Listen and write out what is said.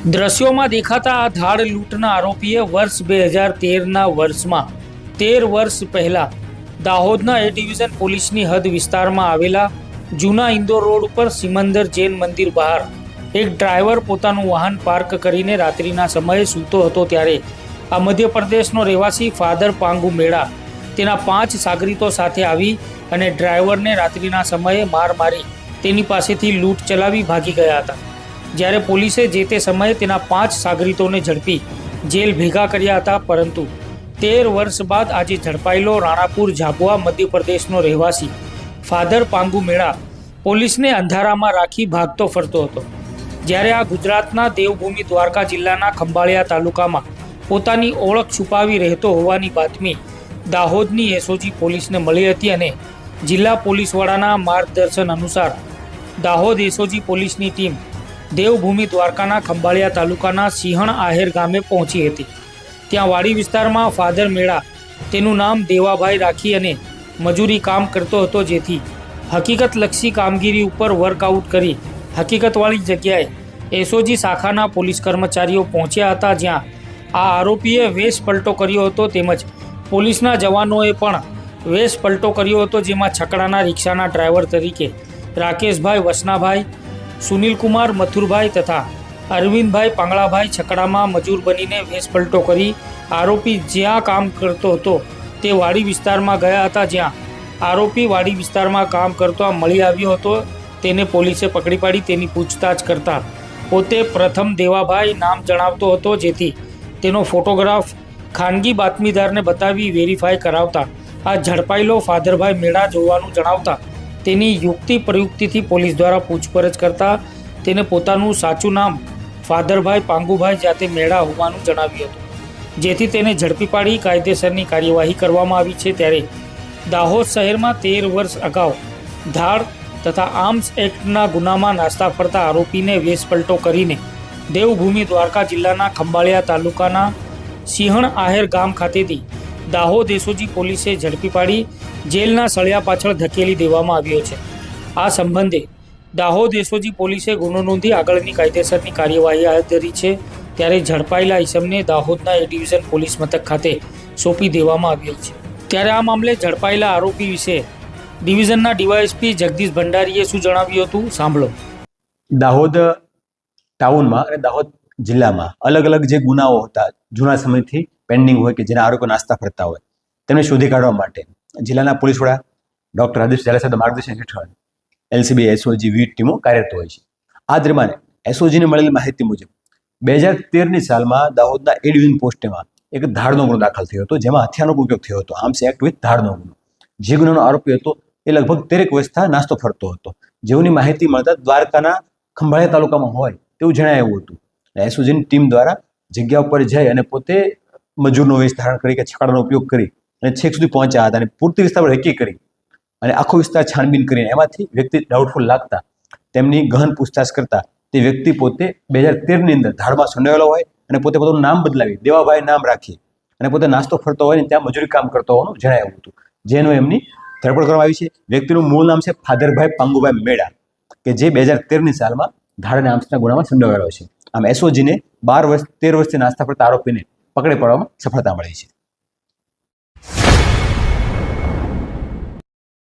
દ્રશ્યોમાં દેખાતા આ ધાડ લૂંટના આરોપીએ વર્ષ 2013ના વર્ષમાં 13 વર્ષ પહેલા દાહોદના એ ડિવિઝન પોલીસની હદ વિસ્તારમાં આવેલા જૂના ઇન્દોર રોડ ઉપર સિમંદર જૈન મંદિર બહાર એક ડ્રાઈવર પોતાનું વાહન પાર્ક કરીને રાત્રિના સમયે સૂતો હતો ત્યારે આ મધ્યપ્રદેશનો રહેવાસી ફાધર પાંગુ મેળા તેના 5 સાગરીતો સાથે આવી અને ડ્રાઈવરને રાત્રિના સમયે માર મારી તેની પાસેથી લૂંટ ચલાવી ભાગી ગયા હતા। જ્યારે પોલીસે જે તે સમયે તેના 5 સાગરીતોને ઝડપી જેલ ભેગા કર્યા હતા, પરંતુ 13 વર્ષ બાદ આજે ઝડપાયેલો રાણાપુર ઝાબુઆ મધ્યપ્રદેશનો રહેવાસી ફાધર પાંગુ મેળા પોલીસને અંધારામાં રાખી ભાગતો ફરતો હતો। જ્યારે આ ગુજરાતના દેવભૂમિ દ્વારકા જિલ્લાના ખંભાળિયા તાલુકામાં પોતાની ઓળખ છુપાવી રહેતો હોવાની બાતમી દાહોદની એસઓજી પોલીસને મળી હતી અને જિલ્લા પોલીસ વડાના માર્ગદર્શન અનુસાર દાહોદ એસઓજી પોલીસની ટીમ દેવભૂમિ દ્વારકાના ખંભાળિયા તાલુકાના સિંહણ આહેર ગામે પહોંચી હતી। ત્યાં વાડી વિસ્તારમાં ફાધર મેળા તેનું નામ દેવાભાઈ રાખી અને મજૂરી કામ કરતો હતો, જેથી હકીકતલક્ષી કામગીરી ઉપર વર્કઆઉટ કરી હકીકતવાળી જગ્યાએ એસઓજી શાખાના પોલીસ કર્મચારીઓ પહોંચ્યા હતા, જ્યાં આ આરોપીએ વેશ પલટો કર્યો હતો તેમજ પોલીસના જવાનોએ પણ વેશ પલટો કર્યો હતો, જેમાં છકડાના રિક્ષાના ડ્રાઈવર તરીકે રાકેશભાઈ વસનાભાઈ, સુનિલકુમાર મથુરભાઈ તથા અરવિંદભાઈ પાંગળાભાઈ છકડામાં મજૂર બનીને વેશ પલટો કરી આરોપી જ્યાં કામ કરતો હતો તે વાડી વિસ્તારમાં ગયા હતા, જ્યાં આરોપી વાડી વિસ્તારમાં કામ કરતો મળી આવ્યો હતો। તેને પોલીસે પકડી પાડી તેની પૂછતાછ કરતા પોતે પ્રથમ દેવાભાઈ નામ જણાવતો હતો, જેથી તેનો ફોટોગ્રાફ ખાનગી બાતમીદારને બતાવી વેરીફાઈ કરાવતા આ ઝડપાયેલો ફાધરભાઈ મેળા જોવાનું જણાવતા તેની યુક્તિ પ્રયુક્તિથી પોલીસ દ્વારા પૂછપરછ કરતા તેને પોતાનું સાચું નામ ફાધરભાઈ પાંગુભાઈ જાતે મેળા હોવાનું જણાવ્યું હતું, જેથી તેને ઝડપી પાડી કાયદેસરની કાર્યવાહી કરવામાં આવી છે। ત્યારે દાહોદ શહેરમાં 13 વર્ષ અગાઉ ધાડ તથા આર્મ્સ એક્ટના ગુનામાં નાસ્તા ફરતા આરોપીને વેશપલટો કરીને દેવભૂમિ દ્વારકા જિલ્લાના ખંભાળિયા તાલુકાના સિંહણ આહેર ગામ ખાતેથી દાહોદ એસઓજી પોલીસે ઝડપી પાડી જેલના સળિયા પાછળ ધકેલી દેવામાં આવ્યો છે। આ સંબંધે દાહોદ એસઓજી પોલીસે ગુનો નોંધી આગળની કાયદેસરની કાર્યવાહી હાથ ધરી છે। ત્યારે ઝડપાયેલા ઈસમને દાહોદના એ ડિવિઝન પોલીસ મથક ખાતે સોંપી દેવામાં આવ્યો છે। ત્યારે આ મામલે ઝડપાયેલા આરોપી વિશે ડિવિઝનના ડીવાયએસપી જગદીશ ભંડારીએ શું જણાવ્યું હતું, સાંભળો। દાહોદ ટાઉનમાં અને દાહોદ જિલ્લામાં અલગ અલગ જે ગુનાઓ હતા જૂના સમયથી પેન્ડિંગ હોય કે જેના આરોપીઓ નાસ્તા ફરતા હોય તેમને શોધી કાઢવા માટે જિલ્લાના પોલીસ વડા ડૉક્ટર આદિશ ઝાલા સાહેબના માર્ગદર્શન હેઠળ એલસીબી એસઓજી વિવિધ ટીમો કાર્યરત હોય છે। આ દરમિયાન એસઓજીને મળેલી માહિતી મુજબ 2013ની સાલમાં દાહોદના એ ડિવિઝન પોસ્ટમાં એક ધાડનો ગુનો દાખલ થયો હતો, જેમાં હથિયારનો ઉપયોગ થયો હતો, આર્મ્સ એક્ટ વિથ ધાડનો ગુનો। જે ગુનાનો આરોપી હતો એ લગભગ 13 વર્ષથી નાસ્તો ફરતો હતો, જેઓની માહિતી મળતા દ્વારકાના ખંભાળિયા તાલુકામાં હોય તેવું જણાયું હતું। એસઓજીની ટીમ દ્વારા જગ્યા ઉપર જઈ અને પોતે મજૂરનો વેશ ધારણ કરી કે છકડાનો ઉપયોગ કરી અને છેક સુધી પહોંચ્યા હતા અને પૂરતી વિસ્તાર પર રેકી કરી અને આખો વિસ્તાર છાનબીન કરીને એમાંથી વ્યક્તિ ડાઉટફુલ લાગતા તેમની ગહન પૂછતાછ કરતા તે વ્યક્તિ પોતે 2013ની અંદર ધાડમાં સંડોવાયેલો હોય અને પોતે પોતાનું નામ બદલાવી દેવાભાઈ નામ રાખી અને પોતે નાસ્તો ફરતો હોય ને ત્યાં મજૂરી કામ કરતો હોવાનું જણાવ્યું હતું, જેનો એમની ધરપકડ કરવામાં આવી છે। વ્યક્તિનું મૂળ નામ છે ફાધરભાઈ પાંગુભાઈ મેળા, કે જે 2013ની સાલમાં ધાડ અને આર્મ્સના ગુનામાં સંડોવાયેલો છે। આમ એસઓજીને 13 વર્ષથી નાસ્તા ફરતા આરોપીને પકડી પાડવામાં સફળતા મળી છે।